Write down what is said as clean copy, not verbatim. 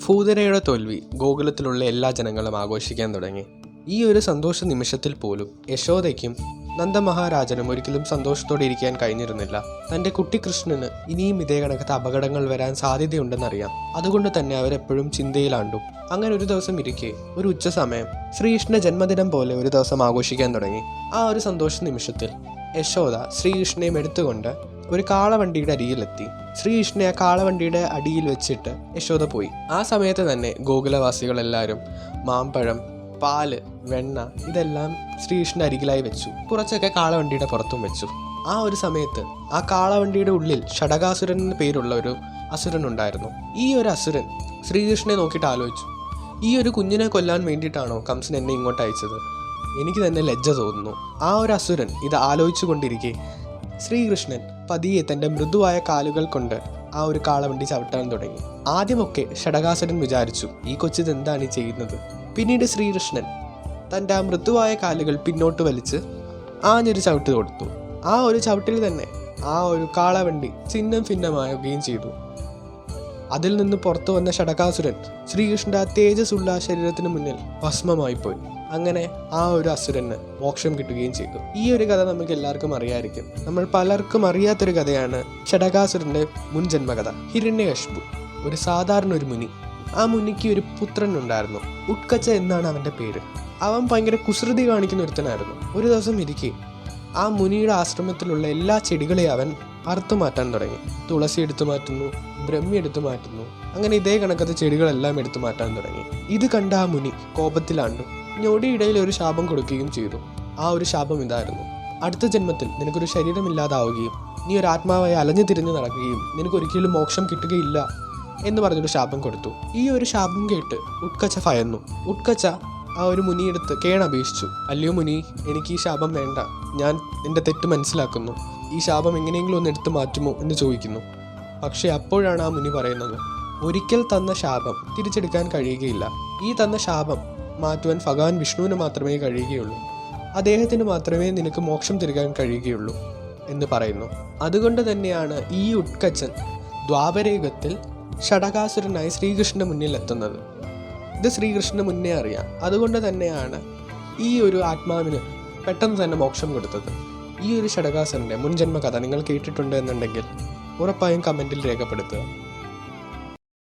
ഭൂതനയുടെ തോൽവി ഗോകുലത്തിലുള്ള എല്ലാ ജനങ്ങളും ആഘോഷിക്കാൻ തുടങ്ങി. ഈ ഒരു സന്തോഷ നിമിഷത്തിൽ പോലും യശോദയ്ക്കും നന്ദമഹാരാജനും ഒരിക്കലും സന്തോഷത്തോടെ ഇരിക്കാൻ കഴിഞ്ഞിരുന്നില്ല. തൻ്റെ കുട്ടി കൃഷ്ണന് ഇനിയും ഇതേ കണക്കത്തെ അപകടങ്ങൾ വരാൻ സാധ്യതയുണ്ടെന്നറിയാം. അതുകൊണ്ട് തന്നെ അവരെപ്പോഴും ചിന്തയിലാണ്ടു. അങ്ങനെ ഒരു ദിവസം ഇരിക്കെ ഒരു ഉച്ച സമയം ശ്രീകൃഷ്ണ ജന്മദിനം പോലെ ഒരു ദിവസം ആഘോഷിക്കാൻ തുടങ്ങി. ആ ഒരു സന്തോഷ നിമിഷത്തിൽ യശോദ ശ്രീകൃഷ്ണനെയും എടുത്തുകൊണ്ട് ഒരു കാളവണ്ടിയുടെ അരികിലെത്തി. ശ്രീകൃഷ്ണനെ ആ കാളവണ്ടിയുടെ അടിയിൽ വെച്ചിട്ട് യശോദ പോയി. ആ സമയത്ത് തന്നെ ഗോകുലവാസികളെല്ലാവരും മാമ്പഴം, പാല്, വെണ്ണ ഇതെല്ലാം ശ്രീകൃഷ്ണന്റെ അരികിലായി വെച്ചു. കുറച്ചൊക്കെ കാളവണ്ടിയുടെ പുറത്തും വെച്ചു. ആ ഒരു സമയത്ത് ആ കാളവണ്ടിയുടെ ഉള്ളിൽ ഷടകാസുരൻ എന്ന പേരുള്ള ഒരു അസുരൻ ഉണ്ടായിരുന്നു. ഈ ഒരു അസുരൻ ശ്രീകൃഷ്ണനെ നോക്കിയിട്ട് ആലോചിച്ചു, ഈ ഒരു കുഞ്ഞിനെ കൊല്ലാൻ വേണ്ടിയിട്ടാണോ കംസൻ എന്നെ ഇങ്ങോട്ട് അയച്ചത്? എനിക്ക് തന്നെ ലജ്ജ തോന്നുന്നു. ആ ഒരു അസുരൻ ഇത് ആലോചിച്ചു കൊണ്ടിരിക്കെ ശ്രീകൃഷ്ണൻ പതിയെ തൻ്റെ മൃദുവായ കാലുകൾ കൊണ്ട് ആ ഒരു കാളവണ്ടി ചവിട്ടാൻ തുടങ്ങി. ആദ്യമൊക്കെ ഷടകാസുരൻ വിചാരിച്ചു, ഈ കൊച്ചിത് എന്താണ് ഈ ചെയ്യുന്നത്? പിന്നീട് ശ്രീകൃഷ്ണൻ തൻ്റെ ആ മൃദുവായ കാലുകൾ പിന്നോട്ട് വലിച്ച് ആഞ്ഞൊരു ചവിട്ട് കൊടുത്തു. ആ ഒരു ചവിട്ടിൽ തന്നെ ആ ഒരു കാളവണ്ടി ചിഹ്നം ഭിന്നമാവുകയും ചെയ്തു. അതിൽ നിന്ന് പുറത്തു വന്ന ഷടകാസുരൻ ശ്രീകൃഷ്ണന്റെ ആ തേജസ്സുള്ള ശരീരത്തിന് മുന്നിൽ ഭസ്മമായിപ്പോയി. അങ്ങനെ ആ ഒരു അസുരന് മോക്ഷം കിട്ടുകയും ചെയ്തു. ഈ ഒരു കഥ നമുക്ക് എല്ലാവർക്കും അറിയാമായിരിക്കും. നമ്മൾ പലർക്കും അറിയാത്തൊരു കഥയാണ് ഷടകാസുരന്റെ മുൻ ജന്മകഥ. ഹിരണ്യകശിപു ഒരു സാധാരണ ഒരു മുനി. ആ മുനിക്ക് ഒരു പുത്രൻ ഉണ്ടായിരുന്നു. ഉത്കച്ച എന്നാണ് അവൻ്റെ പേര്. അവൻ ഭയങ്കര കുസൃതി കാണിക്കുന്ന ഒരുത്തനായിരുന്നു. ഒരു ദിവസം ഇരിക്കെ ആ മുനിയുടെ ആശ്രമത്തിലുള്ള എല്ലാ ചെടികളെയും അവൻ അറുത്തു മാറ്റാൻ തുടങ്ങി. തുളസി എടുത്തു മാറ്റുന്നു, ബ്രഹ്മി എടുത്തു മാറ്റുന്നു, അങ്ങനെ ഇതേ കണക്കത്തെ ചെടികളെല്ലാം എടുത്തു മാറ്റാൻ തുടങ്ങി. ഇത് കണ്ട ആ മുനി കോപത്തിലാണ്ടു. ഞൊടിയിടയിൽ ഒരു ശാപം കൊടുക്കുകയും ചെയ്തു. ആ ഒരു ശാപം ഇതായിരുന്നു: അടുത്ത ജന്മത്തിൽ നിനക്കൊരു ശരീരമില്ലാതാവുകയും നീ ഒരു ആത്മാവായി അലഞ്ഞു തിരിഞ്ഞു നടക്കുകയും നിനക്കൊരിക്കലും മോക്ഷം കിട്ടുകയില്ല എന്ന് പറഞ്ഞൊരു ശാപം കൊടുത്തു. ഈ ഒരു ശാപം കേട്ട് ഉത്കച്ച ഭയന്നു. ഉത്കച്ച ആ ഒരു മുനിയെടുത്ത് കേണപേക്ഷിച്ചു, അല്ലയോ മുനി, എനിക്ക് ഈ ശാപം വേണ്ട, ഞാൻ എൻ്റെ തെറ്റ് മനസ്സിലാക്കുന്നു, ഈ ശാപം എങ്ങനെയെങ്കിലും ഒന്ന് എടുത്തു മാറ്റുമോ എന്ന് ചോദിക്കുന്നു. പക്ഷെ അപ്പോഴാണ് ആ മുനി പറയുന്നത്, ഒരിക്കൽ തന്ന ശാപം തിരിച്ചെടുക്കാൻ കഴിയുകയില്ല. ഈ തന്ന ശാപം മാറ്റുവാൻ ഭഗവാൻ വിഷ്ണുവിന് മാത്രമേ കഴിയുകയുള്ളൂ. അദ്ദേഹത്തിന് മാത്രമേ നിനക്ക് മോക്ഷം തരുവാൻ കഴിയുകയുള്ളൂ എന്ന് പറയുന്നു. അതുകൊണ്ട് തന്നെയാണ് ഈ ഉത്കച്ചൻ ദ്വാപരയുഗത്തിൽ ഷടകാസുരനായി ശ്രീകൃഷ്ണന്റെ മുന്നിൽ എത്തുന്നത്. ഇത് ശ്രീകൃഷ്ണന് മുന്നേ അറിയാം. അതുകൊണ്ട് തന്നെയാണ് ഈ ഒരു ആത്മാവിന് പെട്ടെന്ന് തന്നെ മോക്ഷം കൊടുത്തത്. ഈ ഒരു ഷടകാസുരൻ്റെ മുൻജന്മ കഥ നിങ്ങൾ കേട്ടിട്ടുണ്ട് എന്നുണ്ടെങ്കിൽ ഉറപ്പായും കമൻറ്റിൽ രേഖപ്പെടുത്തുക.